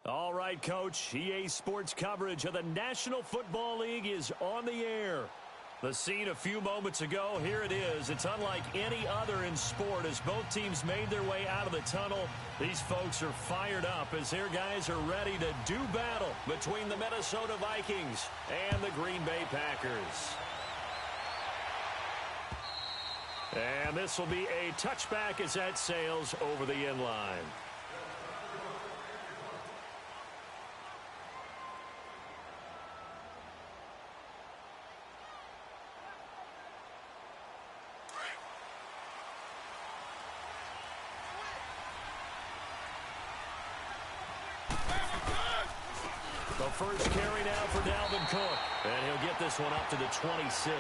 All right, Coach. EA Sports coverage of the National Football League is on the air. The scene a few moments ago, here it is. It's unlike any other in sport as both teams made their way out of the tunnel. These folks are fired up as their guys are ready to do battle between the Minnesota Vikings and the Green Bay Packers. And this will be a touchback as that sails over the end line. The first carry now for Dalvin Cook. And he'll get this one up to the 26.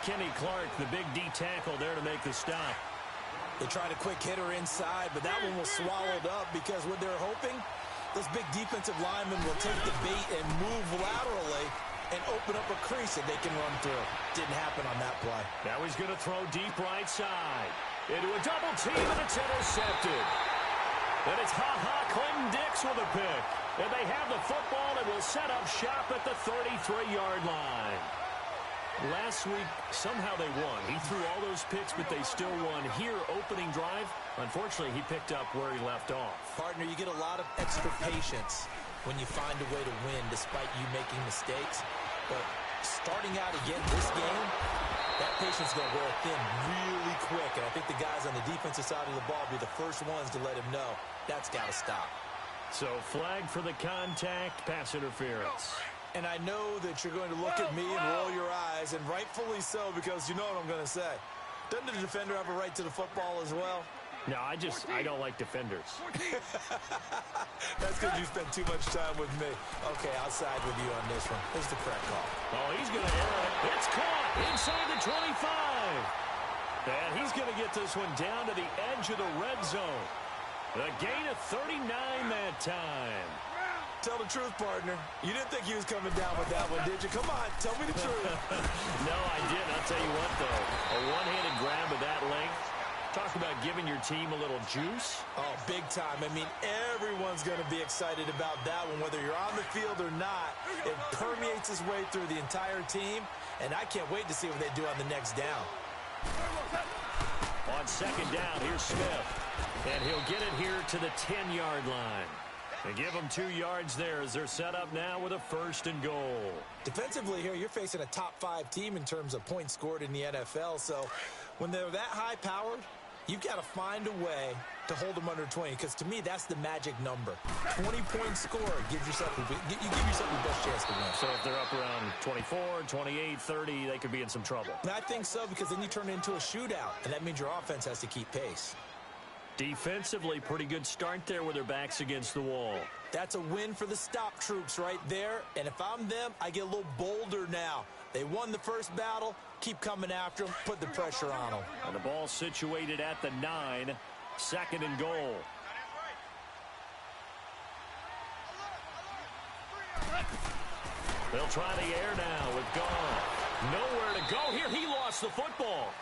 Kenny Clark, the big D tackle there to make the stop. They tried a quick hitter inside, but that one was swallowed up because what they're hoping, those big defensive linemen will take the bait and move laterally and open up a crease that they can run through. Didn't happen on that play. Now he's going to throw deep right side. Into a double team, and it's intercepted. And it's Clinton Dix with a pick. And they have the football and will set up shop at the 33-yard line. Last week, somehow they won. He threw all those picks, but they still won. Here, opening drive, unfortunately, he picked up where he left off. Partner, you get a lot of extra patience when you find a way to win despite you making mistakes. But starting out again this game, that patience is going to wear thin really quick. And I think the guys on the defensive side of the ball will be the first ones to let him know that's got to stop. So flag for the contact, pass interference. And I know that you're going to look at me and roll your eyes, and rightfully so, because you know what I'm going to say. Doesn't the defender have a right to the football as well? No, I don't like defenders. That's because you spend too much time with me. Okay, I'll side with you on this one. Here's the correct call. Oh, he's going to err it. It's caught inside the 25. And he's going to get this one down to the edge of the red zone. A gain of 39 that time. Tell the truth, partner. You didn't think he was coming down with that one, did you? Come on, tell me the truth. No, I didn't. I'll tell you what, though. A one-handed grab of that length. Talk about giving your team a little juice. Oh, big time. I mean, everyone's going to be excited about that one, whether you're on the field or not. It permeates its way through the entire team, and I can't wait to see what they do on the next down. On second down, here's Smith. And he'll get it here to the 10-yard line. And give them 2 yards there as they're set up now with a first and goal. Defensively here, you're facing a top-5 team in terms of points scored in the NFL. So when they're that high-powered, you've got to find a way to hold them under 20, because to me, that's the magic number. 20-point score gives yourself you give yourself the best chance to win. So if they're up around 24, 28, 30, they could be in some trouble. And I think so, because then you turn it into a shootout, and that means your offense has to keep pace. Defensively, pretty good start there with their backs against the wall. That's a win for the stop troops right there. And if I'm them, I get a little bolder now. They won the first battle. Keep coming after them. Put the pressure on them. And the ball situated at the 9. Second and goal. They'll try the air now with Goff. Nowhere to go here. He lost the football.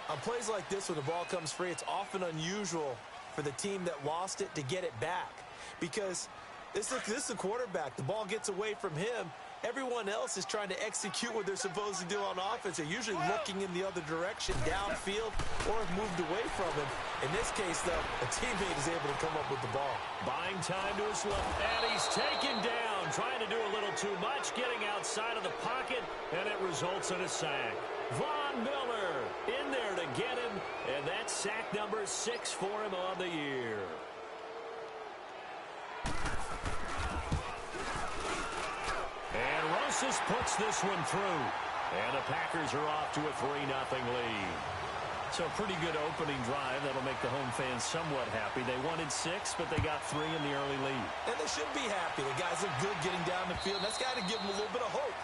On plays like this, when the ball comes free, it's often unusual for the team that lost it to get it back. Because this is a quarterback. The ball gets away from him. Everyone else is trying to execute what they're supposed to do on offense. They're usually looking in the other direction, downfield, or have moved away from him. In this case, though, a teammate is able to come up with the ball. Buying time to his left, and he's taken down, trying to do a little too much, getting outside of the pocket, and it results in a sack. Von Miller in there to get him, and that's sack number 6 for him on the year. And Rosas puts this one through. And the Packers are off to a 3-0 lead. So a pretty good opening drive. That'll make the home fans somewhat happy. They wanted 6, but they got 3 in the early lead. And they should be happy. The guys look good getting down the field. That's got to give them a little bit of hope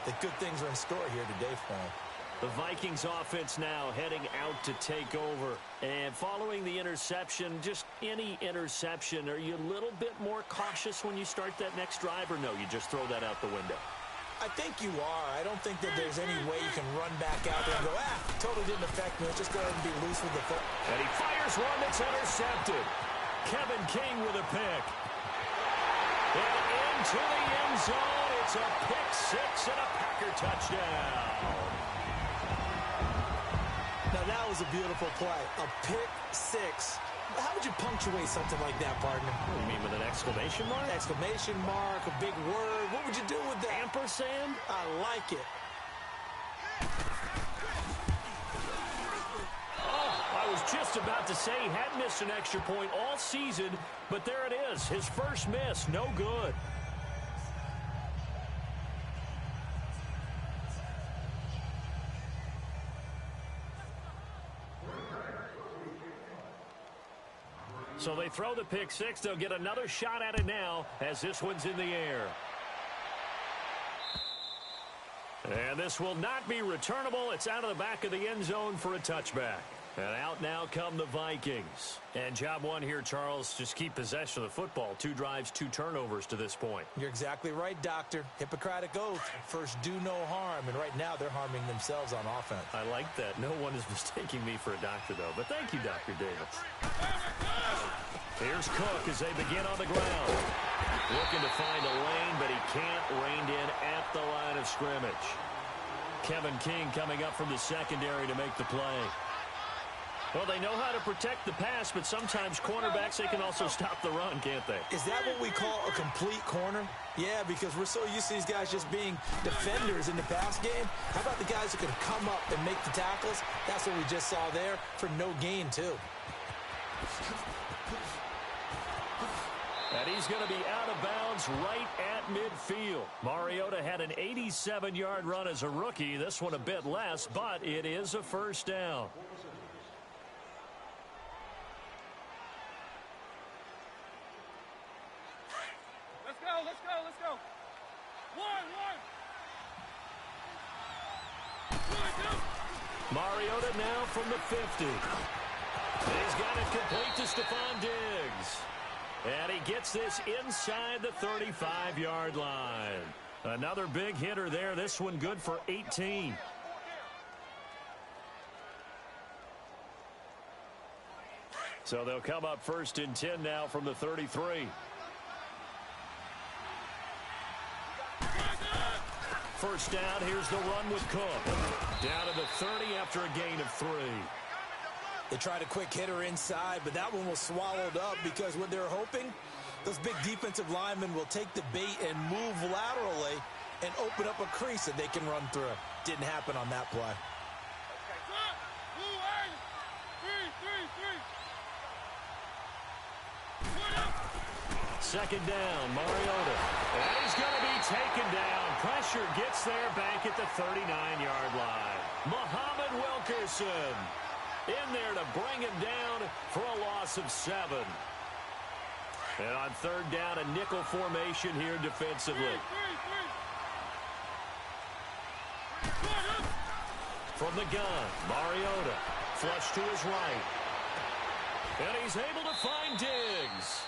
that good things are in store here today for them. The Vikings offense now heading out to take over. And following the interception, just any interception, are you a little bit more cautious when you start that next drive, or no, you just throw that out the window? I think you are. I don't think that there's any way you can run back out there and go, totally didn't affect me. Let's just go ahead and be loose with the foot. And he fires one that's intercepted. Kevin King with a pick. And into the end zone. It's a pick six and a Packer touchdown. Now, that was a beautiful play. A pick six. How would you punctuate something like that, partner? What do you mean, with an exclamation mark? Exclamation mark, a big word. What would you do with that? Ampersand? I like it. I was just about to say he had missed an extra point all season, but there it is. His first miss, no good. So they throw the pick six. They'll get another shot at it now as this one's in the air. And this will not be returnable. It's out of the back of the end zone for a touchback. And out now come the Vikings. And job one here, Charles, just keep possession of the football. 2 drives, 2 turnovers to this point. You're exactly right, Doctor. Hippocratic oath. First, do no harm. And right now, they're harming themselves on offense. I like that. No one is mistaking me for a doctor, though. But thank you, Dr. Davis. Here's Cook as they begin on the ground. Looking to find a lane, but he can't. Reined in at the line of scrimmage. Kevin King coming up from the secondary to make the play. Well, they know how to protect the pass, but sometimes cornerbacks, they can also stop the run, can't they? Is that what we call a complete corner? Yeah, because we're so used to these guys just being defenders in the pass game. How about the guys who can come up and make the tackles? That's what we just saw there for no gain, too. And he's going to be out of bounds right at midfield. Mariota had an 87-yard run as a rookie. This one a bit less, but it is a first down. Let's go. One. Mariota now from the 50. He's got it complete to Stephon Diggs. And he gets this inside the 35-yard line. Another big hitter there. This one good for 18. So they'll come up first and 10 now from the 33. First down, here's the run with Cook. Down to the 30 after a gain of 3. They tried a quick hitter inside, but that one was swallowed up because what they're hoping, those big defensive linemen will take the bait and move laterally and open up a crease that they can run through. Didn't happen on that play. Second down, Mariota. And he's going to be taken down. Pressure gets there back at the 39-yard line. Muhammad Wilkerson in there to bring him down for a loss of 7. And on third down, a nickel formation here defensively. From the gun, Mariota. Flush to his right. And he's able to find Diggs.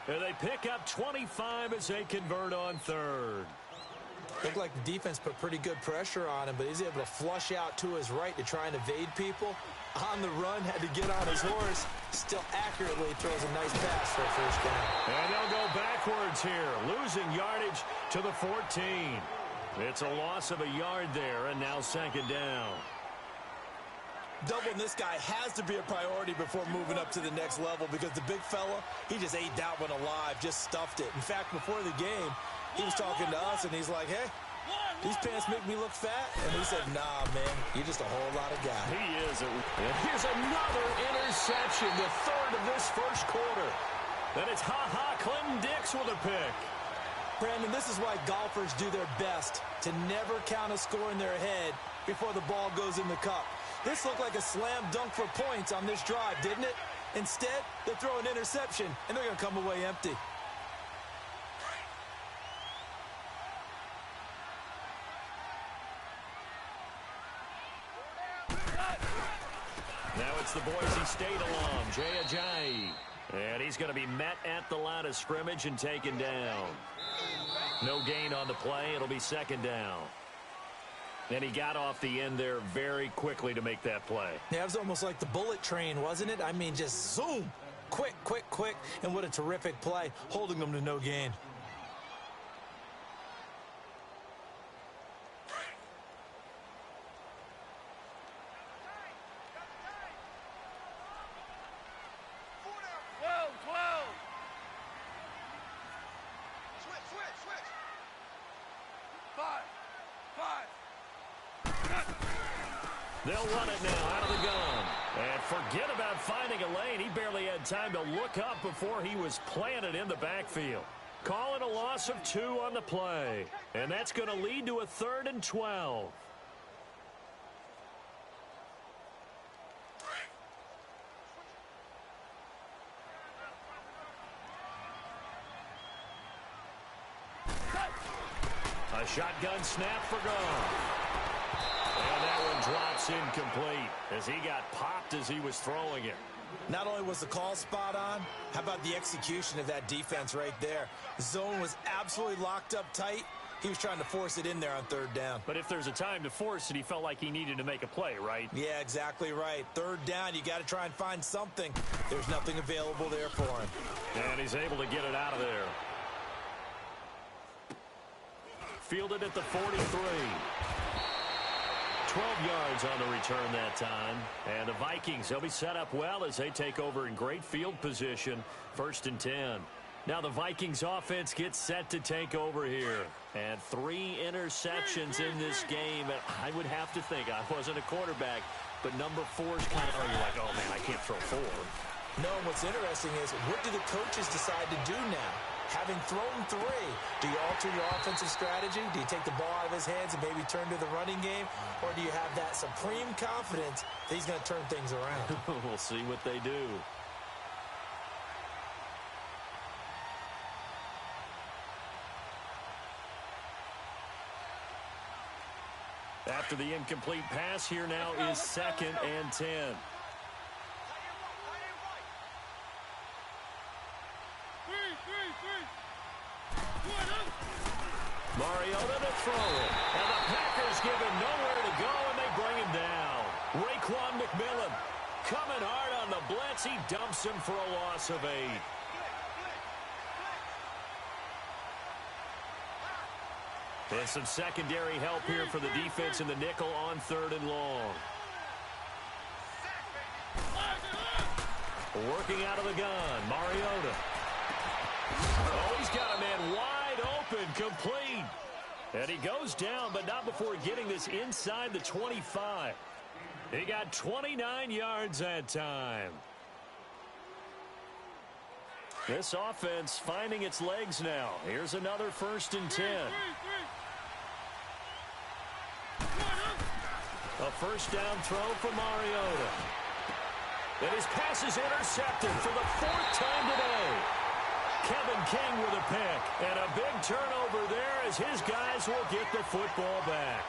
And they pick up 25 as they convert on third. Looked like the defense put pretty good pressure on him, but he's able to flush out to his right to try and evade people. On the run, had to get on his horse. Still accurately throws a nice pass for a first down. And they'll go backwards here, losing yardage to the 14. It's a loss of a yard there, and now second down. Doubling this guy has to be a priority before moving up to the next level because the big fella, he just ate that one alive, just stuffed it. In fact, before the game, he was talking to us, and he's like, hey, these pants make me look fat. And we said, nah, man, you're just a whole lot of guy. He is. And here's another interception, the third of this first quarter. And it's Clinton Dix with a pick. Brandon, this is why golfers do their best to never count a score in their head before the ball goes in the cup. This looked like a slam dunk for points on this drive, didn't it? Instead, they throw an interception, and they're going to come away empty. Now it's the Boise State alum, Jay Ajayi. And he's going to be met at the line of scrimmage and taken down. No gain on the play. It'll be second down. And he got off the end there very quickly to make that play. Yeah, it was almost like the bullet train, wasn't it? I mean, just zoom. quick, quick, quick, and what a terrific play, holding them to no gain. They'll run it now out of the gun. And forget about finding a lane. He barely had time to look up before he was planted in the backfield. Call it a loss of 2 on the play. And that's going to lead to a 3rd and 12. A shotgun snap for Goff. And that one drops incomplete as he got popped as he was throwing it. Not only was the call spot on, how about the execution of that defense right there? The zone was absolutely locked up tight. He was trying to force it in there on 3rd down. But if there's a time to force it, he felt like he needed to make a play, right? Yeah, exactly right. 3rd down, you got to try and find something. There's nothing available there for him. And he's able to get it out of there. Fielded at the 43. 12 yards on the return that time. And the Vikings, they'll be set up well as they take over in great field position. 1st and 10. Now the Vikings offense gets set to take over here. And 3 interceptions in this game. And I would have to think, I wasn't a quarterback, but number 4 is kind of, you're like, oh man, I can't throw 4. No, what's interesting is, what do the coaches decide to do now? Having thrown 3, do you alter your offensive strategy? Do you take the ball out of his hands and maybe turn to the running game? Or do you have that supreme confidence that he's going to turn things around? We'll see what they do. After the incomplete pass, here now is 2nd and 10. Mariota to throw it. And the Packers give him nowhere to go, and they bring him down. Raekwon McMillan coming hard on the blitz. He dumps him for a loss of 8. There's some secondary help here for the defense in the nickel on 3rd and long. Working out of the gun, Mariota. Oh, he's got a man wide open, complete. And he goes down, but not before getting this inside the 25. He got 29 yards that time. This offense finding its legs now. Here's another 1st and 10. A 1st down throw for Mariota. And his pass is intercepted for the 4th time today. Kevin King with a pick. And a big turnover there as his guys will get the football back.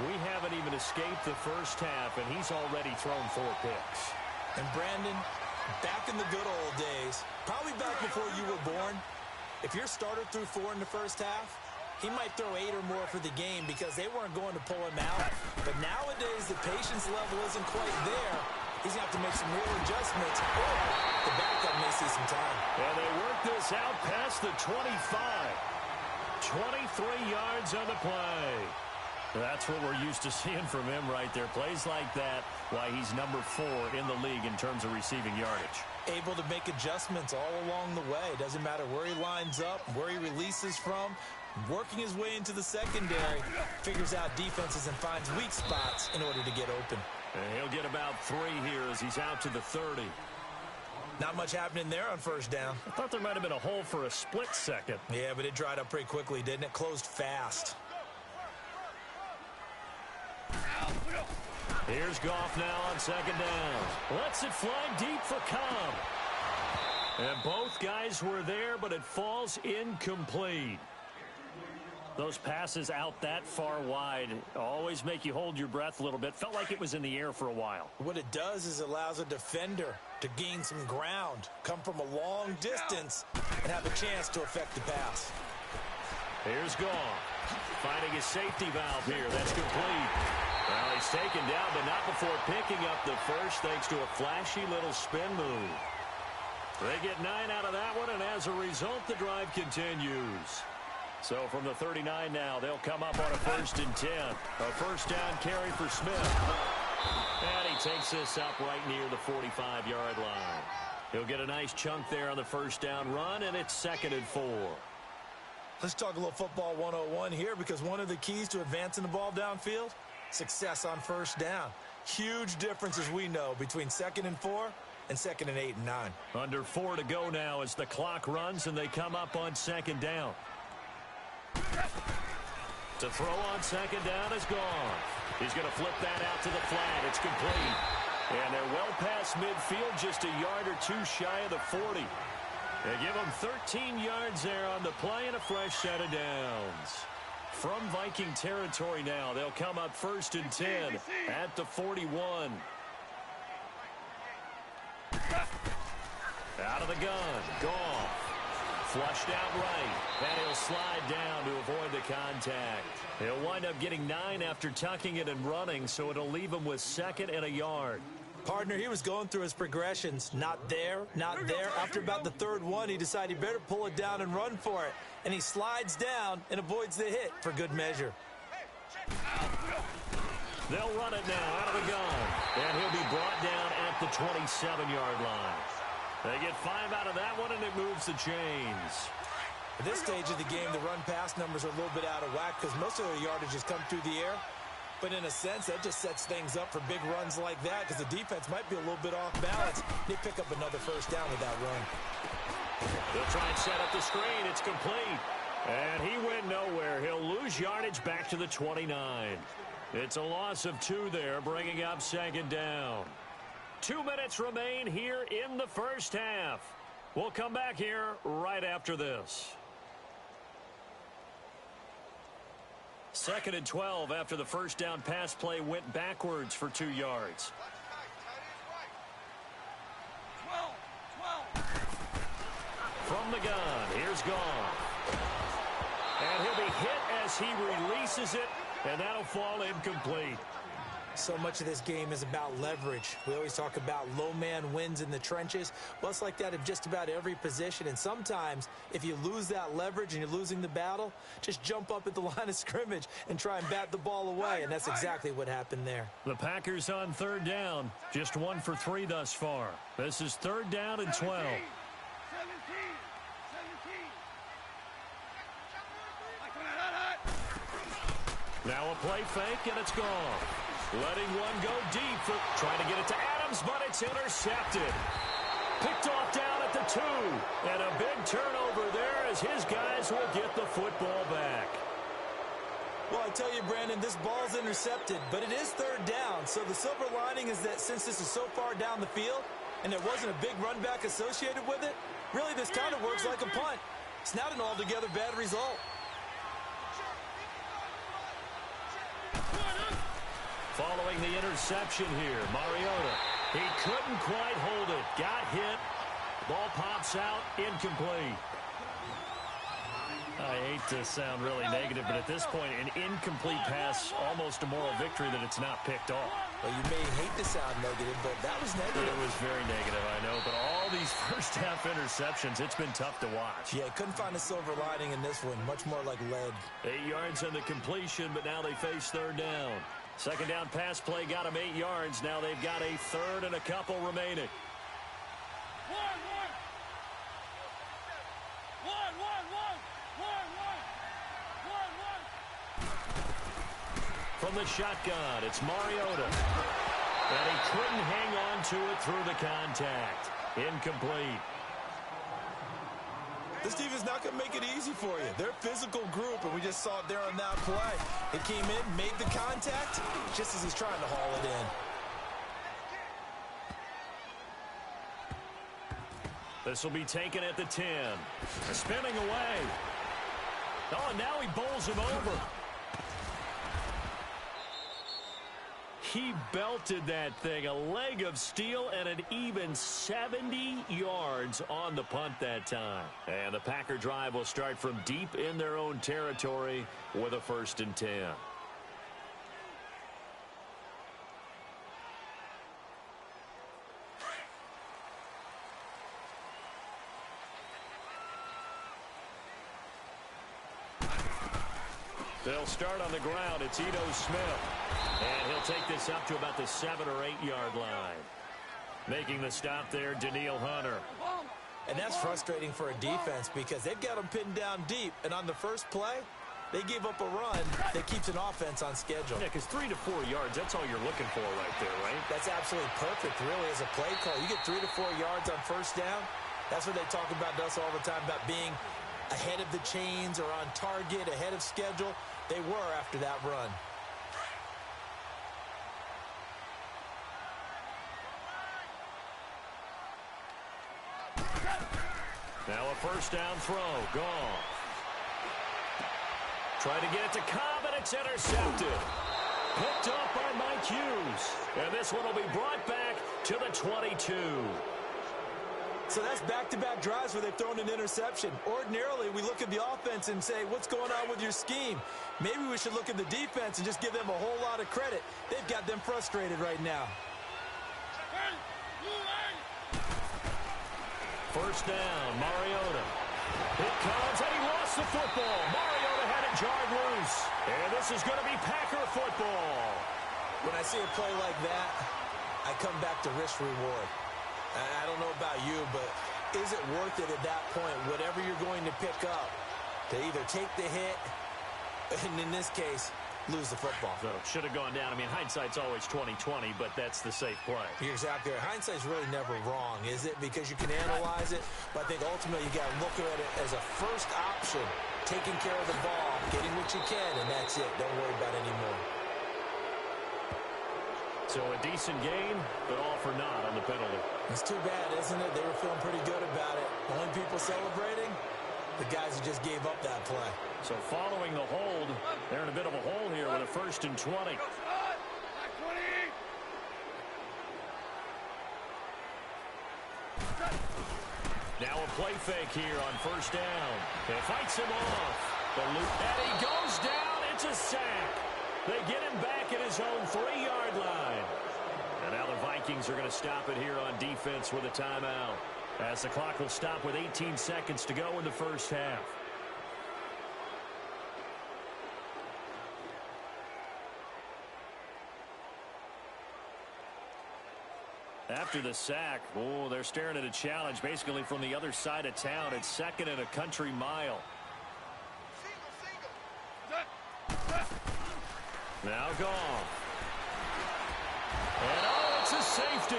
We haven't even escaped the first half, and he's already thrown 4 picks. And Brandon, back in the good old days, probably back before you were born, if your starter threw 4 in the first half, he might throw 8 or more for the game because they weren't going to pull him out. But nowadays, the patience level isn't quite there. He's going to have to make some real adjustments, or the backup may see some time. And they work this out past the 25. 23 yards on the play. That's what we're used to seeing from him right there. Plays like that, why he's number 4 in the league in terms of receiving yardage. Able to make adjustments all along the way. Doesn't matter where he lines up, where he releases from. Working his way into the secondary, figures out defenses and finds weak spots in order to get open. And he'll get about 3 here as he's out to the 30. Not much happening there on 1st down. I thought there might have been a hole for a split second. Yeah, but it dried up pretty quickly, didn't it? Closed fast. Here's Goff now on 2nd down. Lets it fly deep for Cobb. And both guys were there, but it falls incomplete. Those passes out that far wide always make you hold your breath a little bit. Felt like it was in the air for a while. What it does is it allows a defender to gain some ground, come from a long distance, and have a chance to affect the pass. Here's Goff. Finding his safety valve here. That's complete. Well, he's taken down, but not before picking up the first thanks to a flashy little spin move. They get 9 out of that one, and as a result, the drive continues. So from the 39 now, they'll come up on a 1st and 10. A first down carry for Smith. And he takes this up right near the 45-yard line. He'll get a nice chunk there on the first down run, and it's 2nd and 4. Let's talk a little football 101 here, because one of the keys to advancing the ball downfield, success on first down. Huge difference, as we know, between 2nd and 4 and 2nd and 8 and 9. Under 4 to go now as the clock runs, and they come up on 2nd down. To throw on 2nd down is gone. He's going to flip that out to the flat. It's complete. And they're well past midfield, just a yard or two shy of the 40. They give them 13 yards there on the play and a fresh set of downs. From Viking territory now, they'll come up 1st and 10 at the 41. Out of the gun. Goff. Flushed out right. And he'll slide down to avoid the contact. He'll wind up getting 9 after tucking it and running, so it'll leave him with 2nd and a yard. Partner, he was going through his progressions. Not there, not there. After about the 3rd one, he decided he better pull it down and run for it. And he slides down and avoids the hit for good measure. They'll run it now out of the gun. And he'll be brought down at the 27-yard line. They get 5 out of that one, and it moves the chains. At this stage of the game, the run-pass numbers are a little bit out of whack because most of their yardages come through the air. But in a sense, that just sets things up for big runs like that because the defense might be a little bit off balance. They pick up another first down with that run. They'll try and set up the screen. It's complete. And he went nowhere. He'll lose yardage back to the 29. It's a loss of 2 there, bringing up 2nd down. 2 minutes remain here in the first half. We'll come back here right after this. 2nd and 12 after the first down pass play went backwards for 2 yards. 12. From the gun, here's Goff. And he'll be hit as he releases it, and that'll fall incomplete. So much of this game is about leverage. We always talk about low man wins in the trenches. Well, it's like that in just about every position. And sometimes, if you lose that leverage and you're losing the battle, just jump up at the line of scrimmage and try and bat the ball away. And that's exactly what happened there. The Packers on 3rd down. Just 1 for 3 thus far. This is 3rd down and 12. 17. Now a play fake, and it's gone. Letting one go deep for trying to get it to Adams, but it's intercepted. Picked off down at the 2. And a big turnover there as his guys will get the football back. Well, I tell you, Brandon, this ball's intercepted, but it is 3rd down. So the silver lining is that since this is so far down the field and there wasn't a big run back associated with it, really this kind of works like a punt. It's not an altogether bad result. Following the interception here, Mariota. He couldn't quite hold it. Got hit. Ball pops out. Incomplete. I hate to sound really negative, but at this point, an incomplete pass, almost a moral victory that it's not picked off. Well, you may hate to sound negative, but that was negative. It was very negative, I know. But all these first-half interceptions, it's been tough to watch. Yeah, couldn't find a silver lining in this one. Much more like lead. 8 yards on the completion, but now they face 3rd down. 2nd down pass play got them 8 yards. Now they've got a 3rd and a couple remaining. From the shotgun, it's Mariota. And he couldn't hang on to it through the contact. Incomplete. This defense is not going to make it easy for you. They're a physical group, and we just saw it there on that play. It came in, made the contact, just as he's trying to haul it in. This will be taken at the 10. Spinning away. Oh, and now he bowls him over. He belted that thing, a leg of steel, and an even 70 yards on the punt that time. And the Packer drive will start from deep in their own territory with a 1st and 10. They'll start on the ground. It's Ito Smith. And he'll take this up to about the 7 or 8 yard line. Making the stop there, Danielle Hunter. And that's frustrating for a defense because they've got them pinned down deep. And on the first play, they gave up a run that keeps an offense on schedule. Yeah, because 3 to 4 yards, that's all you're looking for right there, right? That's absolutely perfect, really, as a play call. You get 3 to 4 yards on first down. That's what they talk about to us all the time, about being ahead of the chains or on target, ahead of schedule. They were after that run. Now a first down throw. Gone. Trying to get it to Cobb, and it's intercepted. Picked up by Mike Hughes. And this one will be brought back to the 22. So that's back-to-back drives where they've thrown an interception. Ordinarily, we look at the offense and say, what's going on with your scheme? Maybe we should look at the defense and just give them a whole lot of credit. They've got them frustrated right now. First down, Mariota. It comes, and he lost the football. Mariota had it jarred loose. And this is going to be Packer football. When I see a play like that, I come back to risk-reward. I don't know about you, but is it worth it at that point, whatever you're going to pick up, to either take the hit, and in this case, lose the football? So should have gone down. I mean, hindsight's always 20/20, but that's the safe play. You're exactly right. Hindsight's really never wrong, is it? Because you can analyze it, but I think ultimately you got to look at it as a first option, taking care of the ball, getting what you can, and that's it. Don't worry about it anymore. So a decent gain, but all for naught on the penalty. It's too bad, isn't it? They were feeling pretty good about it. The only people celebrating, the guys who just gave up that play. So following the hold, they're in a bit of a hole here with a 1st and 20. Now a play fake here on first down. It fights him off. And he goes down. It's a sack. They get him back at his own 3-yard line. And now the Vikings are going to stop it here on defense with a timeout, as the clock will stop with 18 seconds to go in the first half. After the sack, they're staring at a challenge basically from the other side of town. It's 2nd and a country mile. Now Goff. And it's a safety.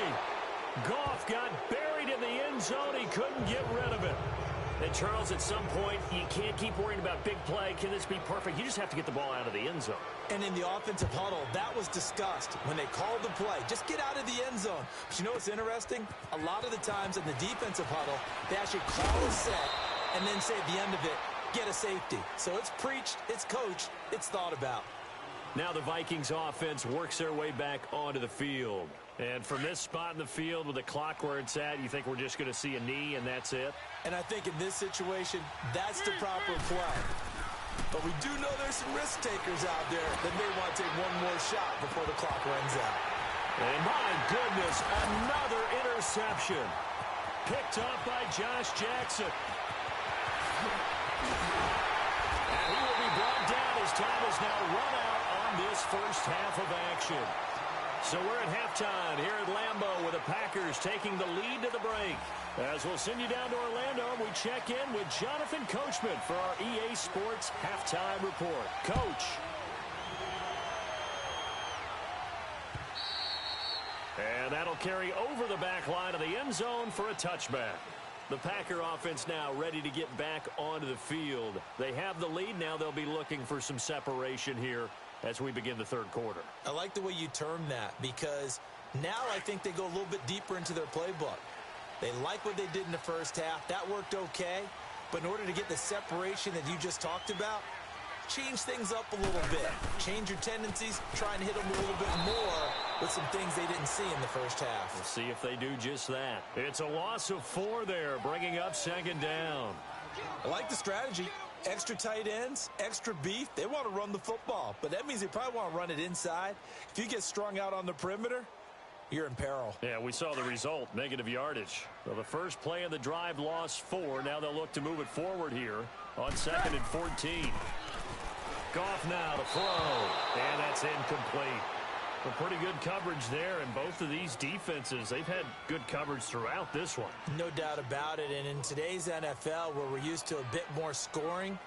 Goff got buried in the end zone. He couldn't get rid of it. And Charles, at some point, you can't keep worrying about big play. Can this be perfect? You just have to get the ball out of the end zone. And in the offensive huddle, that was discussed when they called the play. Just get out of the end zone. But you know what's interesting? A lot of the times in the defensive huddle, they actually call a set and then say at the end of it, get a safety. So it's preached, it's coached, it's thought about. Now the Vikings offense works their way back onto the field. And from this spot in the field with the clock where it's at, you think we're just going to see a knee and that's it? And I think in this situation, that's the proper play. But we do know there's some risk takers out there that may want to take one more shot before the clock runs out. And my goodness, another interception. Picked up by Josh Jackson. And he will be brought down as time is now run out on this first half of action. So we're at halftime here at Lambeau with the Packers taking the lead to the break. As we'll send you down to Orlando, we check in with Jonathan Coachman for our EA Sports Halftime Report. Coach. And that'll carry over the back line of the end zone for a touchback. The Packer offense now ready to get back onto the field. They have the lead. Now they'll be looking for some separation here as we begin the third quarter. I like the way you term that, because now I think they go a little bit deeper into their playbook. They like what they did in the first half. That worked okay. But in order to get the separation that you just talked about, change things up a little bit. Change your tendencies. Try and hit them a little bit more with some things they didn't see in the first half. We'll see if they do just that. It's a loss of 4 there, bringing up 2nd down. I like the strategy. Extra tight ends, extra beef. They want to run the football, but that means they probably want to run it inside. If you get strung out on the perimeter, you're in peril. Yeah, we saw the result, negative yardage. So the first play of the drive lost 4. Now they'll look to move it forward here on 2nd and 14. Goff now to throw, and that's incomplete. Well, pretty good coverage there, and both of these defenses, they've had good coverage throughout this one. No doubt about it, and in today's NFL, where we're used to a bit more scoring,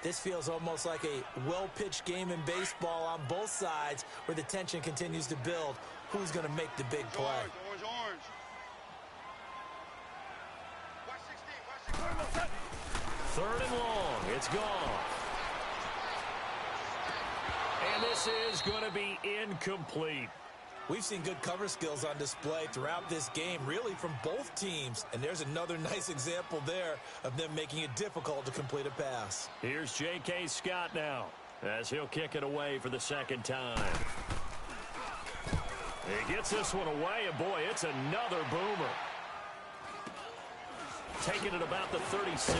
this feels almost like a well-pitched game in baseball on both sides where the tension continues to build. Who's going to make the big play? Orange. Third and long. It's gone. And this is going to be incomplete. We've seen good cover skills on display throughout this game, really from both teams. And there's another nice example there of them making it difficult to complete a pass. Here's J.K. Scott now as he'll kick it away for the second time. He gets this one away, and boy, it's another boomer. Taking it about the 36.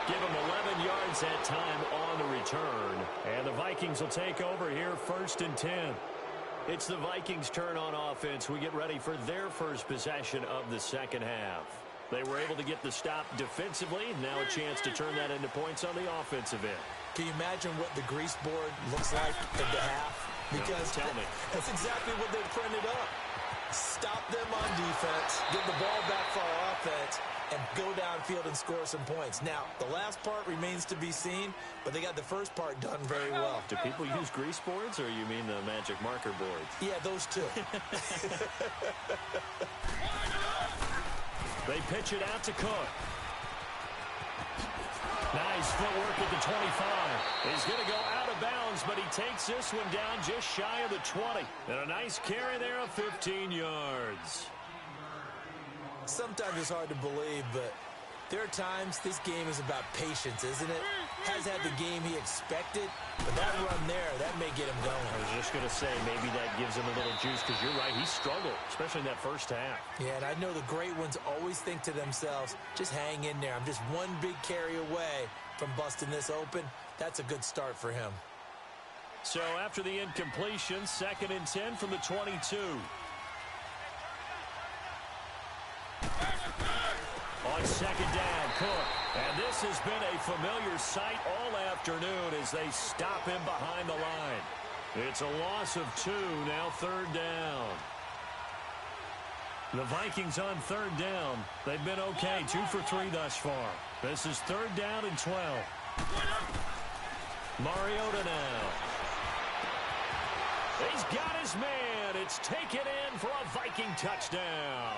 Give him 11 yards that time on the return. And the Vikings will take over here, 1st and 10. It's the Vikings' turn on offense. We get ready for their first possession of the second half. They were able to get the stop defensively. Now a chance to turn that into points on the offensive end. Can you imagine what the grease board looks like at the half? Because tell me. That's exactly what they printed up. Stop them on defense, get the ball back for our offense, and go downfield and score some points. Now, the last part remains to be seen, but they got the first part done very well. Do people use grease boards, or you mean the magic marker boards? Yeah, those two. They pitch it out to Cook. Nice footwork at the 25. He's going to go out of bounds, but he takes this one down just shy of the 20. And a nice carry there of 15 yards. Sometimes it's hard to believe, but there are times this game is about patience, isn't it? Has had the game he expected, but that run there, that may get him going. I was just going to say, maybe that gives him a little juice, because you're right, he struggled, especially in that first half. Yeah, and I know the great ones always think to themselves, just hang in there. I'm just one big carry away from busting this open. That's a good start for him. So after the incompletion, 2nd and 10 from the 22. On 2nd down, Cook. And this has been a familiar sight all afternoon as they stop him behind the line. It's a loss of 2, now 3rd down. The Vikings on 3rd down. They've been okay, 2 for 3 thus far. This is 3rd down and 12. Mariota now. He's got his man. It's taken in for a Viking touchdown.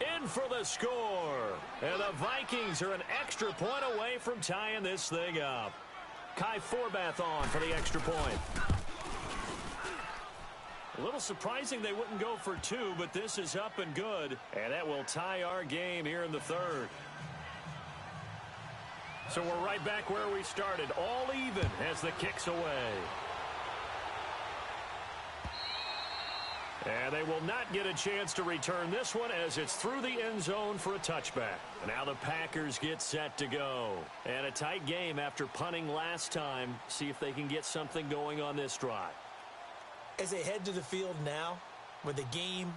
In for the score. And the Vikings are an extra point away from tying this thing up. Kai Forbath on for the extra point. A little surprising they wouldn't go for 2, but this is up and good. And that will tie our game here in the 3rd. So we're right back where we started. All even as the kick's away. And they will not get a chance to return this one as it's through the end zone for a touchback. And now the Packers get set to go. And a tight game after punting last time. See if they can get something going on this drive. As they head to the field now, with the game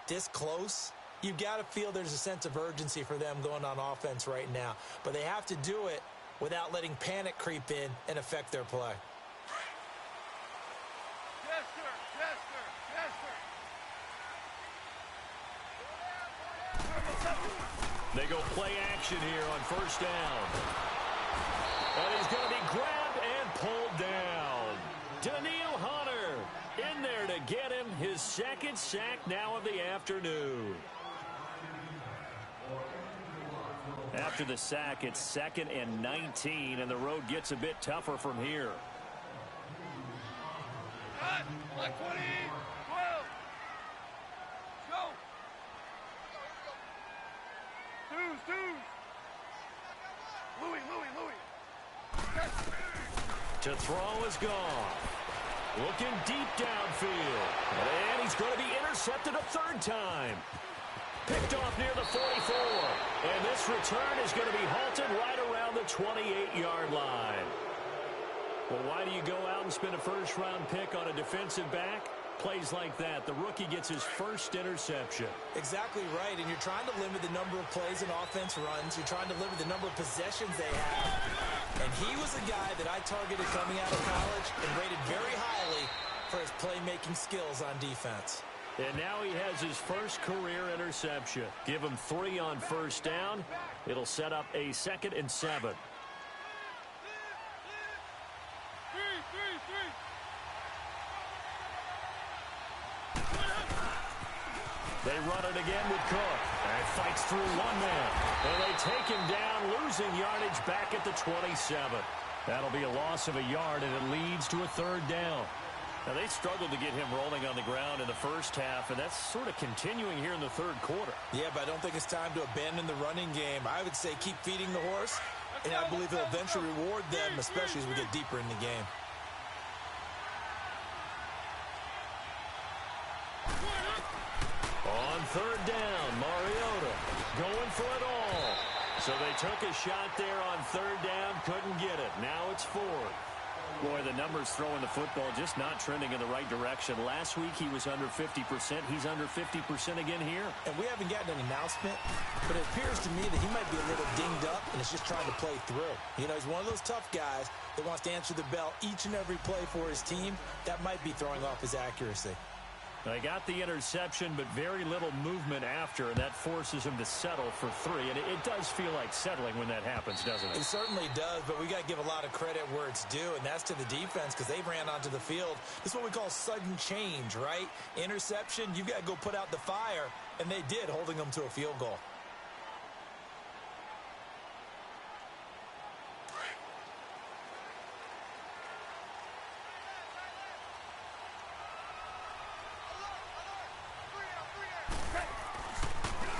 this close, you've got to feel there's a sense of urgency for them going on offense right now. But they have to do it without letting panic creep in and affect their play. Yes, sir. Yes, sir. Yes, sir. They go play action here on 1st down. And he's going to be grabbed and pulled down. Danielle Hunter in there to get him his 2nd sack now of the afternoon. After the sack, it's 2nd and 19, and the road gets a bit tougher from here. Cut. Like 20. 12. Go. Deuce. Louis. To throw is gone. Looking deep downfield. And he's going to be intercepted a 3rd time. Picked off near the 44. And this return is going to be halted right around the 28-yard line. Well, why do you go out and spend a 1st-round pick on a defensive back? plays like that, the rookie gets his first interception. Exactly right, and you're trying to limit the number of plays and offense runs. You're trying to limit the number of possessions they have. And he was a guy that I targeted coming out of college and rated very highly for his playmaking skills on defense. And now he has his first career interception. Give him 3 on first down. It'll set up a 2nd and 7. They run it again with Cook. And fights through one man. And they take him down, losing yardage back at the 27. That'll be a loss of a yard, and it leads to a 3rd down. Now, they struggled to get him rolling on the ground in the first half, and that's sort of continuing here in the 3rd quarter. Yeah, but I don't think it's time to abandon the running game. I would say keep feeding the horse, and I believe he'll eventually reward them, especially as we get deeper in the game. On 3rd down, Mariota going for it all. So they took a shot there on 3rd down, couldn't get it. Now it's 4th. Boy, the numbers throwing the football just not trending in the right direction. Last week he was under 50%. He's under 50% again here. And we haven't gotten an announcement, but it appears to me that he might be a little dinged up and is just trying to play through. You know, he's one of those tough guys that wants to answer the bell each and every play for his team. That might be throwing off his accuracy. They got the interception, but very little movement after, and that forces him to settle for 3. And it does feel like settling when that happens, doesn't it? It certainly does, but we got to give a lot of credit where it's due, and that's to the defense because they ran onto the field. This is what we call sudden change, right? Interception, you've got to go put out the fire, and they did, holding them to a field goal.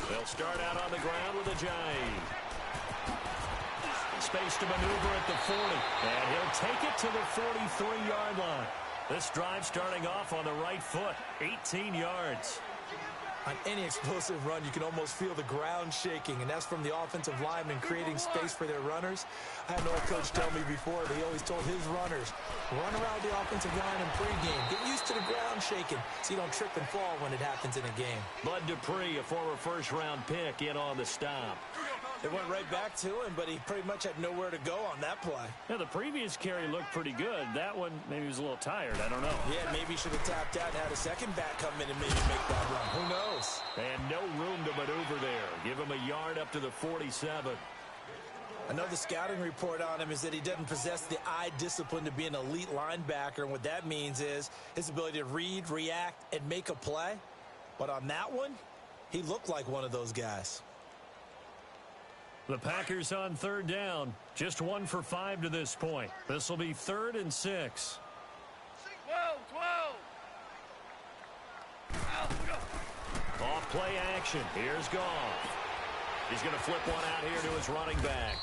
They'll start out on the ground with a Ajayi. Space to maneuver at the 40. And he'll take it to the 43-yard line. This drive starting off on the right foot. 18 yards. On any explosive run, you can almost feel the ground shaking, and that's from the offensive linemen creating space for their runners. I had an old coach tell me before that he always told his runners, run around the offensive line in pregame. Get used to the ground shaking so you don't trip and fall when it happens in a game. Bud Dupree, a former first-round pick, in on the stop. It went right back to him, but he pretty much had nowhere to go on that play. Yeah, the previous carry looked pretty good. That one, maybe he was a little tired. I don't know. Yeah, maybe he should have tapped out and had a second back come in and maybe make that run. Who knows? And no room to maneuver there. Give him a yard up to the 47. I know the scouting report on him is that he doesn't possess the eye discipline to be an elite linebacker, and what that means is his ability to read, react, and make a play. But on that one, he looked like one of those guys. The Packers on 3rd down. Just 1 for 5 to this point. This will be 3rd and 6. 12. Off play action. Here's Goff. He's going to flip one out here to his running back.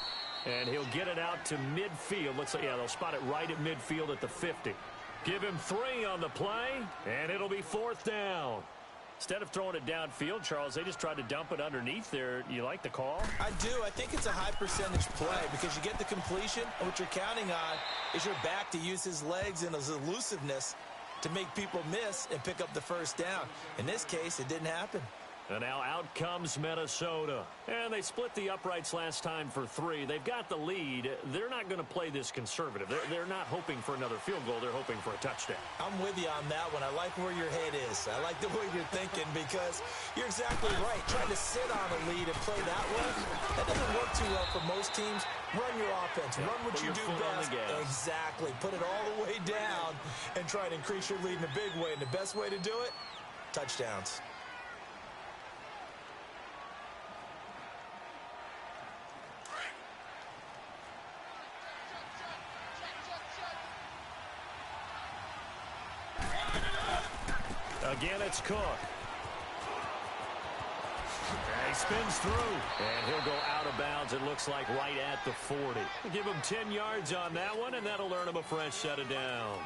And he'll get it out to midfield. Looks like, yeah, they'll spot it right at midfield at the 50. Give him 3 on the play, and it'll be 4th down. Instead of throwing it downfield, Charles, they just tried to dump it underneath there. You like the call? I do. I think it's a high percentage play because you get the completion, and what you're counting on is your back to use his legs and his elusiveness to make people miss and pick up the first down. In this case, it didn't happen. And now out comes Minnesota. And they split the uprights last time for 3. They've got the lead. They're not going to play this conservative. They're not hoping for another field goal. They're hoping for a touchdown. I'm with you on that one. I like where your head is. I like the way you're thinking because you're exactly right. Trying to sit on a lead and play that way, that doesn't work too well for most teams. Run your offense. Run what you do best. Exactly. Put it all the way down and try to increase your lead in a big way. And the best way to do it, touchdowns. Again, it's Cook. And he spins through. And he'll go out of bounds, it looks like, right at the 40. Give him 10 yards on that one, and that'll earn him a fresh set of downs.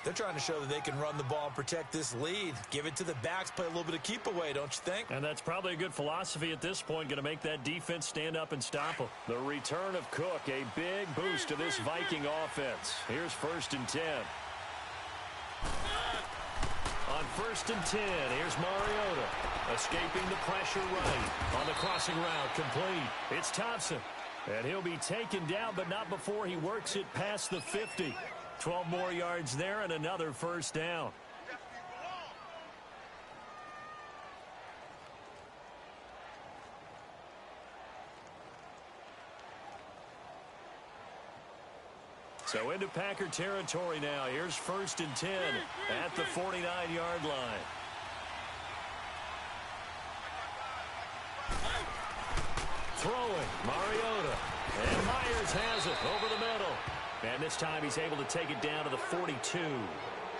They're trying to show that they can run the ball and protect this lead. Give it to the backs, play a little bit of keep away, don't you think? And that's probably a good philosophy at this point, going to make that defense stand up and stop them. The return of Cook, a big boost to this Viking offense. Here's 1st and 10. first and 10. Here's Mariota. Escaping the pressure right. On the crossing route, complete. It's Thompson. And he'll be taken down, but not before he works it past the 50. 12 more yards there and another first down. So into Packer territory now. Here's first and 10 at the 49-yard line. Throwing, Mariota. And Myers has it over the middle. And this time he's able to take it down to the 42.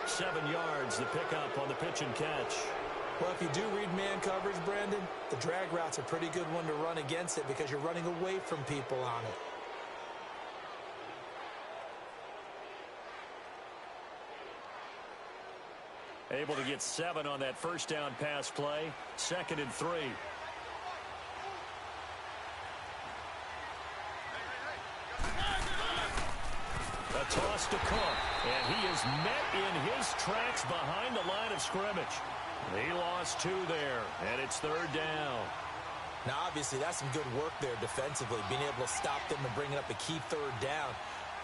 7 yards, the pickup on the pitch and catch. Well, if you do read man coverage, Brandon, the drag route's a pretty good one to run against it because you're running away from people on it. Able to get 7 on that first down pass play. 2nd and 3. A toss to Cook. And he is met in his tracks behind the line of scrimmage. He lost 2 there. And it's 3rd down. Now, obviously, that's some good work there defensively, being able to stop them and bringing up a key 3rd down.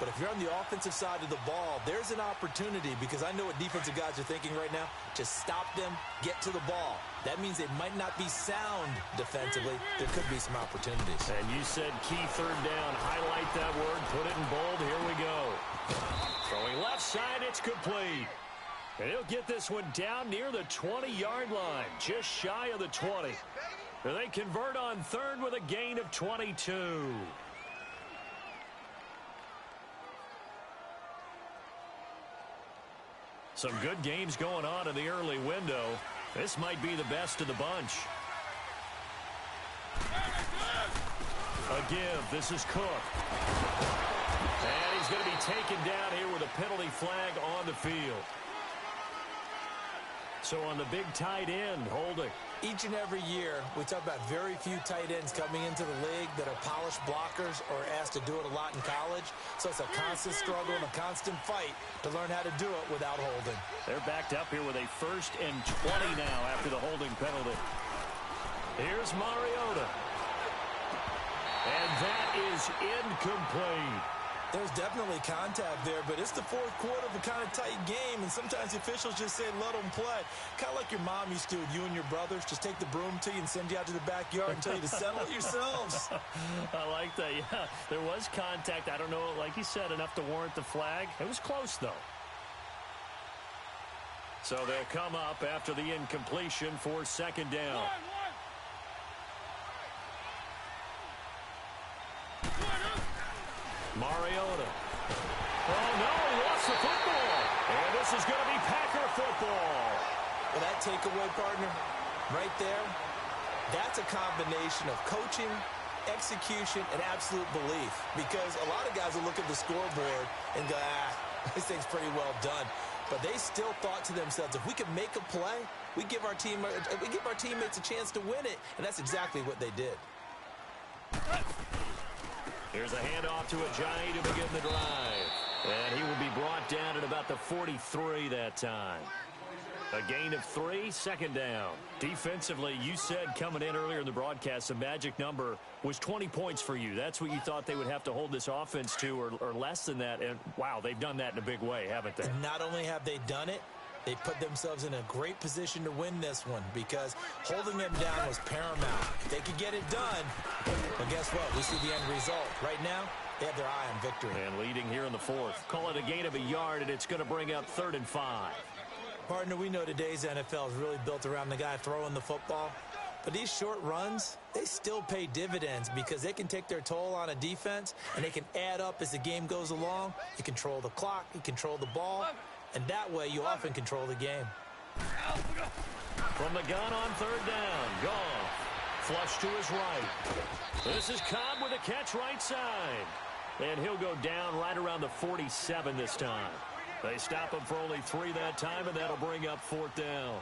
But if you're on the offensive side of the ball, there's an opportunity because I know what defensive guys are thinking right now. Just stop them, get to the ball. That means they might not be sound defensively. There could be some opportunities. And you said key 3rd down. Highlight that word. Put it in bold. Here we go. Throwing left side. It's complete. And he'll get this one down near the 20-yard line. Just shy of the 20. And they convert on 3rd with a gain of 22. Some good games going on in the early window. This might be the best of the bunch. A give. This is Cook. And he's going to be taken down here with a penalty flag on the field. So on the big tight end, holding. Each and every year, we talk about very few tight ends coming into the league that are polished blockers or asked to do it a lot in college. So it's a constant struggle and a constant fight to learn how to do it without holding. They're backed up here with a 1st and 20 now after the holding penalty. Here's Mariota. And that is incomplete. There's definitely contact there, but it's the 4th quarter of a kind of tight game, and sometimes the officials just say, let them play. Kind of like your mom used to with you and your brothers. Just take the broom to you and send you out to the backyard and tell you to settle it yourselves. I like that, yeah. There was contact. I don't know, like you said, enough to warrant the flag. It was close, though. So they'll come up after the incompletion for 2nd down. Mariota. Oh, no, he lost the football. And this is going to be Packer football. Well, that takeaway, partner, right there, that's a combination of coaching, execution, and absolute belief. Because a lot of guys will look at the scoreboard and go, this thing's pretty well done. But they still thought to themselves, if we can make a play, we give our teammates a chance to win it. And that's exactly what they did. Here's a handoff to Ajayi to begin the drive. And he will be brought down at about the 43 that time. A gain of 3, 2nd down. Defensively, you said coming in earlier in the broadcast, the magic number was 20 points for you. That's what you thought they would have to hold this offense to or less than that. And, wow, they've done that in a big way, haven't they? And not only have they done it, they put themselves in a great position to win this one because holding them down was paramount. If they could get it done, well, guess what? We see the end result. Right now, they have their eye on victory. And leading here in the 4th. Call it a gain of a yard, and it's going to bring up 3rd and 5. Partner, we know today's NFL is really built around the guy throwing the football. But these short runs, they still pay dividends because they can take their toll on a defense, and they can add up as the game goes along. You control the clock, you control the ball, and that way you often control the game. From the gun on 3rd down, Goff. Flush to his right. This is Cobb with a catch right side. And he'll go down right around the 47 this time. They stop him for only 3 that time, and that'll bring up 4th down.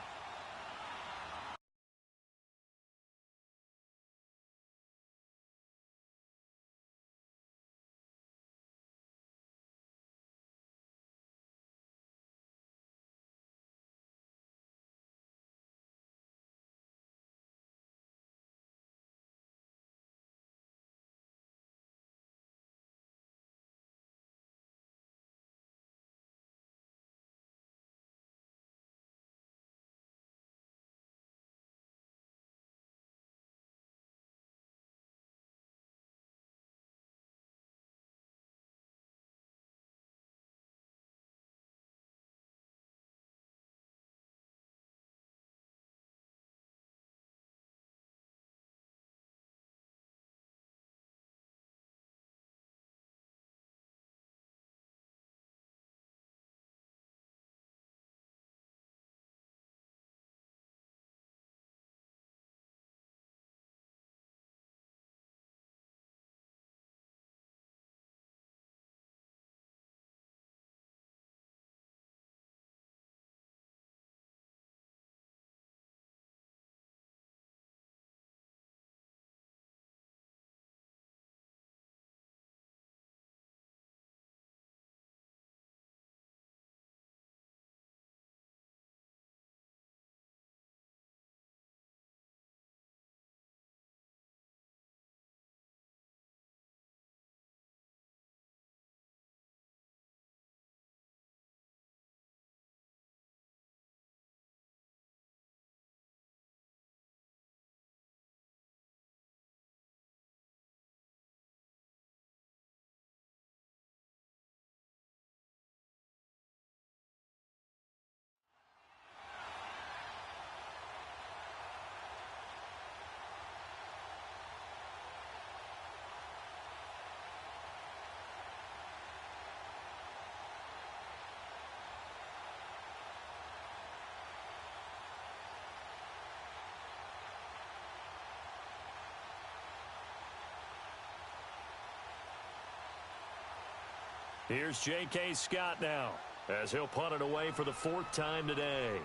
Here's J.K. Scott now, as he'll punt it away for the 4th time today.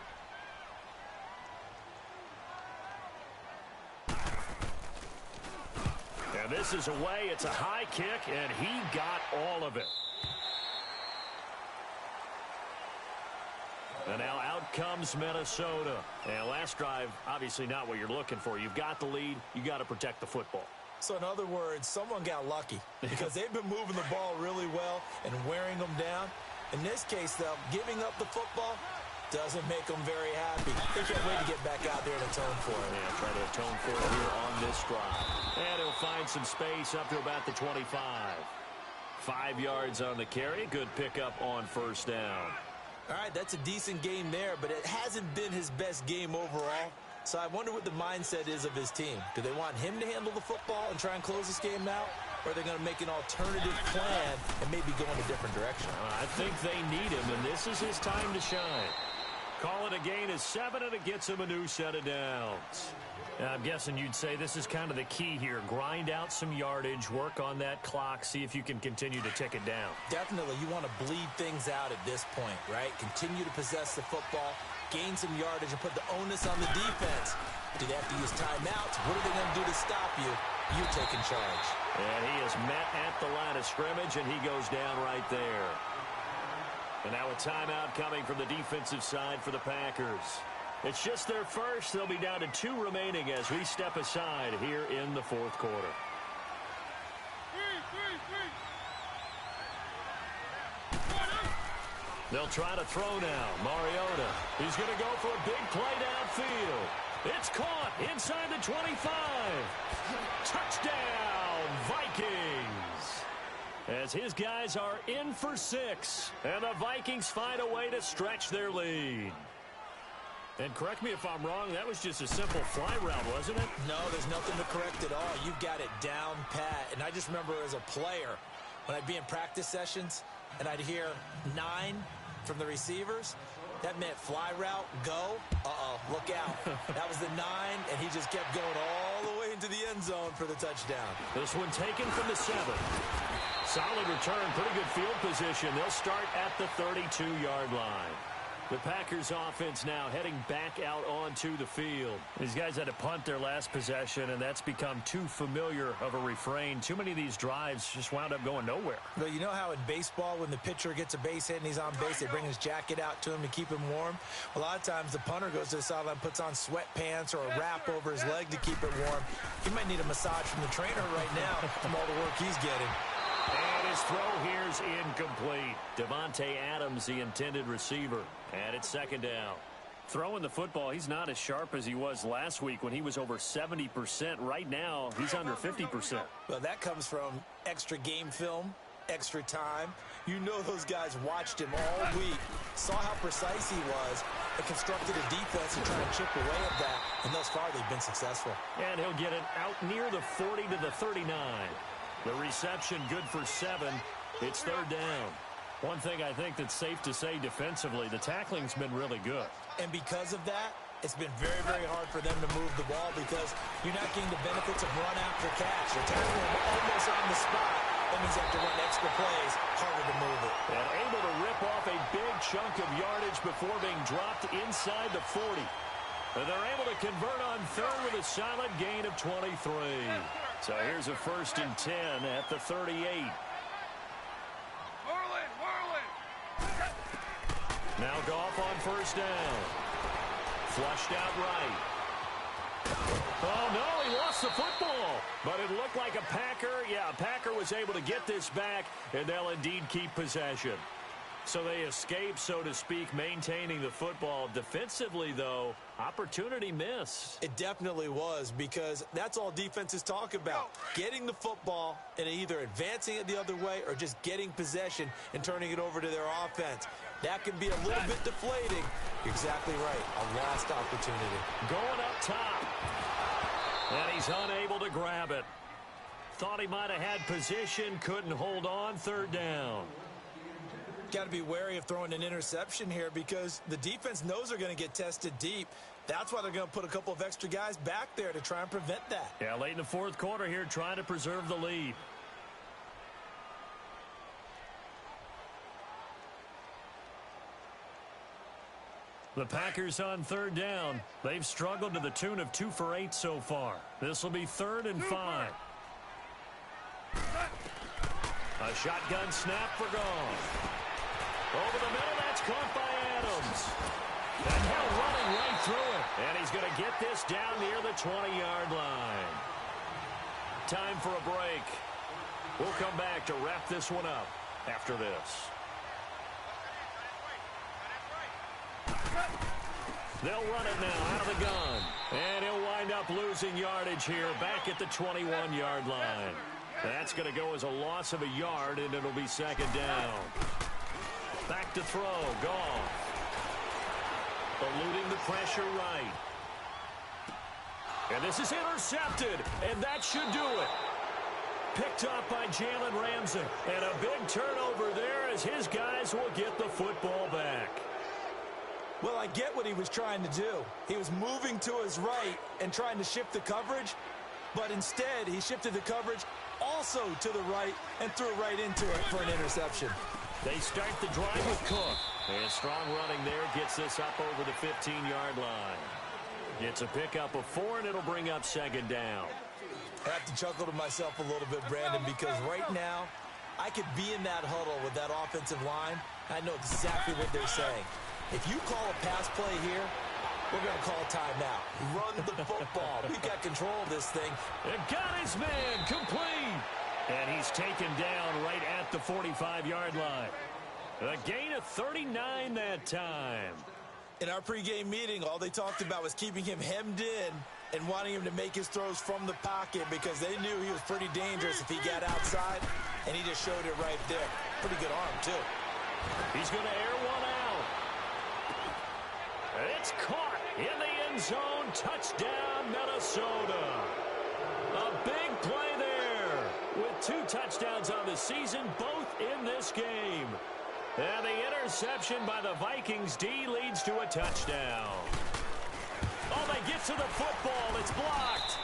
And this is away. It's a high kick, and he got all of it. And now out comes Minnesota. And last drive, obviously not what you're looking for. You've got the lead. You got to protect the football. So in other words, someone got lucky because they've been moving the ball really well and wearing them down. In this case, though, giving up the football doesn't make them very happy. They can't wait to get back out there and atone for it. Yeah, try to atone for it here on this drive. And he'll find some space up to about the 25. 5 yards on the carry. Good pickup on 1st down. All right, that's a decent game there, but it hasn't been his best game overall. So I wonder what the mindset is of his team. Do they want him to handle the football and try and close this game out? Or are they going to make an alternative plan and maybe go in a different direction? I think they need him, and this is his time to shine. Call it a gain of 7, and it gets him a new set of downs. I'm guessing you'd say this is kind of the key here. Grind out some yardage, work on that clock, see if you can continue to tick it down. Definitely. You want to bleed things out at this point, right? Continue to possess the football, gain some yardage, and put the onus on the defense. Do they have to use timeouts? What are they going to do to stop you? You're taking charge. And he is met at the line of scrimmage, and he goes down right there. And now a timeout coming from the defensive side for the Packers. It's just their first. They'll be down to 2 remaining as we step aside here in the 4th quarter. They'll try to throw now. Mariota. He's going to go for a big play downfield. It's caught inside the 25. Touchdown, Vikings. As his guys are in for 6. And the Vikings find a way to stretch their lead. And correct me if I'm wrong, that was just a simple fly route, wasn't it? No, there's nothing to correct at all. You've got it down pat. And I just remember as a player, when I'd be in practice sessions, and I'd hear 9 from the receivers, that meant fly route, go. Uh-oh, look out. That was the 9, and he just kept going all the way into the end zone for the touchdown. This one taken from the 7. Solid return, pretty good field position. They'll start at the 32-yard line. The Packers offense now heading back out onto the field. These guys had to punt their last possession, and that's become too familiar of a refrain. Too many of these drives just wound up going nowhere. But you know how in baseball, when the pitcher gets a base hit and he's on base, they bring his jacket out to him to keep him warm? A lot of times the punter goes to the sideline, puts on sweatpants or a wrap over his leg to keep it warm. He might need a massage from the trainer right now from all the work he's getting. And his throw here's incomplete. Devontae Adams, the intended receiver. And it's 2nd down. Throwing the football, he's not as sharp as he was last week when he was over 70%. Right now, he's under 50%. Well, that comes from extra game film, extra time. You know those guys watched him all week, saw how precise he was, and constructed a defense to try and chip away at that. And thus far, they've been successful. And he'll get it out near the 40 to the 39. The reception good for 7. It's 3rd down. One thing I think that's safe to say defensively, the tackling's been really good. And because of that, it's been very, very hard for them to move the ball because you're not getting the benefits of run after catch. They're tackling them almost on the spot. That means you have to run extra plays, harder to move it. And able to rip off a big chunk of yardage before being dropped inside the 40. And they're able to convert on 3rd with a solid gain of 23. So here's a 1st and 10 at the 38. Now Goff on 1st down. Flushed out right. Oh, no, he lost the football. But it looked like a Packer. Yeah, a Packer was able to get this back, and they'll indeed keep possession. So they escape, so to speak, maintaining the football. Defensively, though, opportunity missed. It definitely was because that's all defenses talk about. Getting the football and either advancing it the other way or just getting possession and turning it over to their offense. That can be a little bit deflating. You're exactly right. A lost opportunity. Going up top. And he's unable to grab it. Thought he might have had position, couldn't hold on. 3rd down. Got to be wary of throwing an interception here because the defense knows they're going to get tested deep. That's why they're going to put a couple of extra guys back there to try and prevent that. Yeah, late in the 4th quarter here, trying to preserve the lead. The Packers on third down. They've struggled to the tune of 2 for 8 so far. This will be 3rd and 5. A shotgun snap for Goff. Over the middle, that's caught by Adams. And Hill running right through it. And he's going to get this down near the 20-yard line. Time for a break. We'll come back to wrap this one up after this. They'll run it now out of the gun. And he'll wind up losing yardage here back at the 21-yard line. That's going to go as a loss of a yard, and it'll be 2nd down. Back to throw. Goff. Eluding the pressure right. And this is intercepted, and that should do it. Picked up by Jalen Ramsey. And a big turnover there as his guys will get the football back. Well, I get what he was trying to do. He was moving to his right and trying to shift the coverage, but instead he shifted the coverage also to the right and threw right into it for an interception. They start the drive with Cook. And strong running there gets this up over the 15-yard line. Gets a pickup of 4, and it'll bring up 2nd down. I have to chuckle to myself a little bit, Brandon, because right now I could be in that huddle with that offensive line. I know exactly what they're saying. If you call a pass play here, we're going to call timeout. Run the football. We've got control of this thing. And got his man complete. And he's taken down right at the 45-yard line. A gain of 39 that time. In our pregame meeting, all they talked about was keeping him hemmed in and wanting him to make his throws from the pocket because they knew he was pretty dangerous if he got outside, and he just showed it right there. Pretty good arm, too. He's going to air one out. It's caught in the end zone. Touchdown, Minnesota. A big play there with 2 touchdowns on the season, both in this game. And the interception by the Vikings D leads to a touchdown. Oh, they get to the football. It's blocked.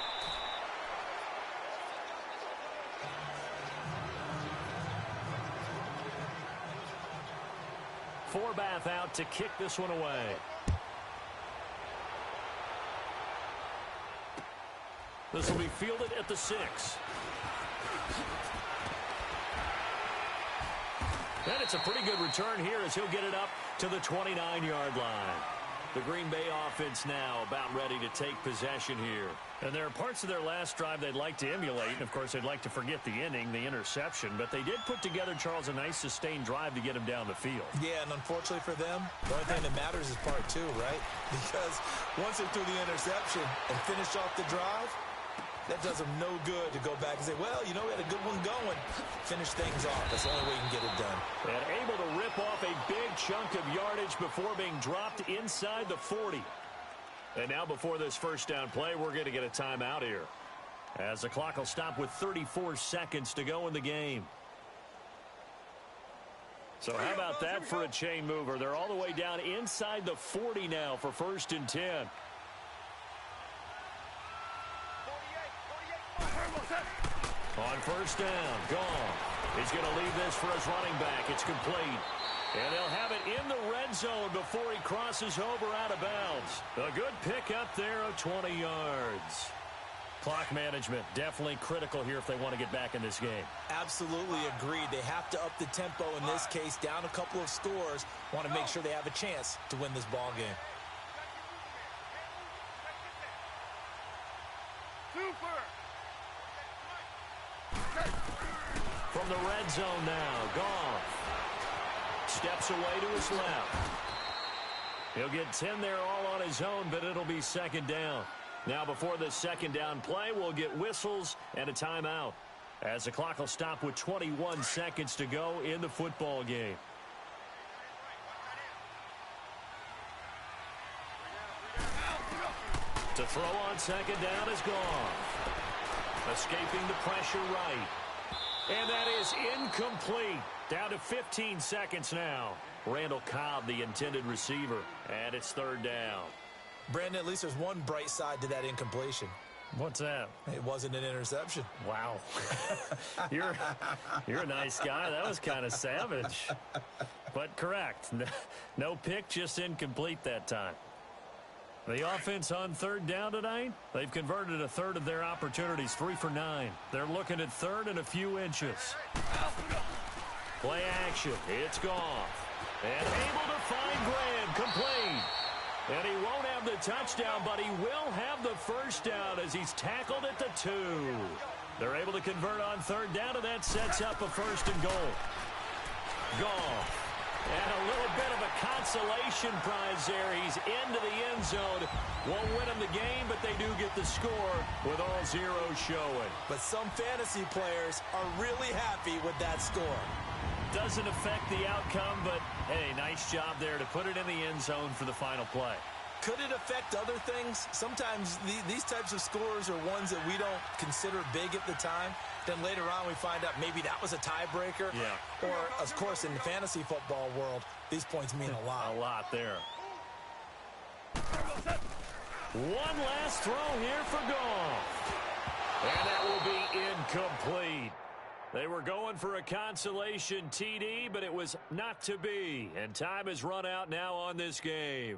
Forbath out to kick this one away. This will be fielded at the 6. And it's a pretty good return here as he'll get it up to the 29-yard line. The Green Bay offense now about ready to take possession here. And there are parts of their last drive they'd like to emulate. And, of course, they'd like to forget the inning, the interception. But they did put together, Charles, a nice sustained drive to get him down the field. Yeah, and unfortunately for them, the only thing that matters is part 2, right? Because once they threw the interception and finished off the drive, that does them no good to go back and say, well, you know, we had a good one going. Finish things off. That's the only way you can get it done. And able to rip off a big chunk of yardage before being dropped inside the 40. And now before this first down play, we're going to get a timeout here, as the clock will stop with 34 seconds to go in the game. So how about that for a chain mover? They're all the way down inside the 40 now for 1st and 10. On 1st down, Goff. He's going to leave this for his running back. It's complete. And they'll have it in the red zone before he crosses over out of bounds. A good pickup there of 20 yards. Clock management definitely critical here if they want to get back in this game. Absolutely agreed. They have to up the tempo in this case, down a couple of scores. Want to make sure they have a chance to win this ball game. From the red zone now, Goff steps away to his left. He'll get 10 there all on his own, but it'll be 2nd down. Now before this 2nd down play, we'll get whistles and a timeout, as the clock will stop with 21 seconds to go in the football game. To throw on 2nd down is Goff. Escaping the pressure right. And that is incomplete. Down to 15 seconds now. Randall Cobb, the intended receiver. And it's 3rd down. Brandon, at least there's one bright side to that incompletion. What's that? It wasn't an interception. Wow. You're a nice guy. That was kind of savage. but correct. No pick, just incomplete that time. The offense on third down tonight, they've converted a third of their opportunities, 3 for 9. They're looking at third and a few inches. Play action. It's Goff. And able to find Graham. Complete. And he won't have the touchdown, but he will have the first down as he's tackled at the 2. They're able to convert on third down, and that sets up a first and goal. Goff. And a little bit of a consolation prize there. He's into the end zone. Won't win him the game, but they do get the score with all zeros showing. But some fantasy players are really happy with that score. Doesn't affect the outcome, but, hey, nice job there to put it in the end zone for the final play. Could it affect other things? Sometimes these types of scores are ones that we don't consider big at the time. Then later on we find out maybe that was a tiebreaker. Yeah. Or, of course, in the fantasy football world, these points mean a lot. A lot there. One last throw here for Goff. And that will be incomplete. They were going for a consolation TD, but it was not to be. And time has run out now on this game.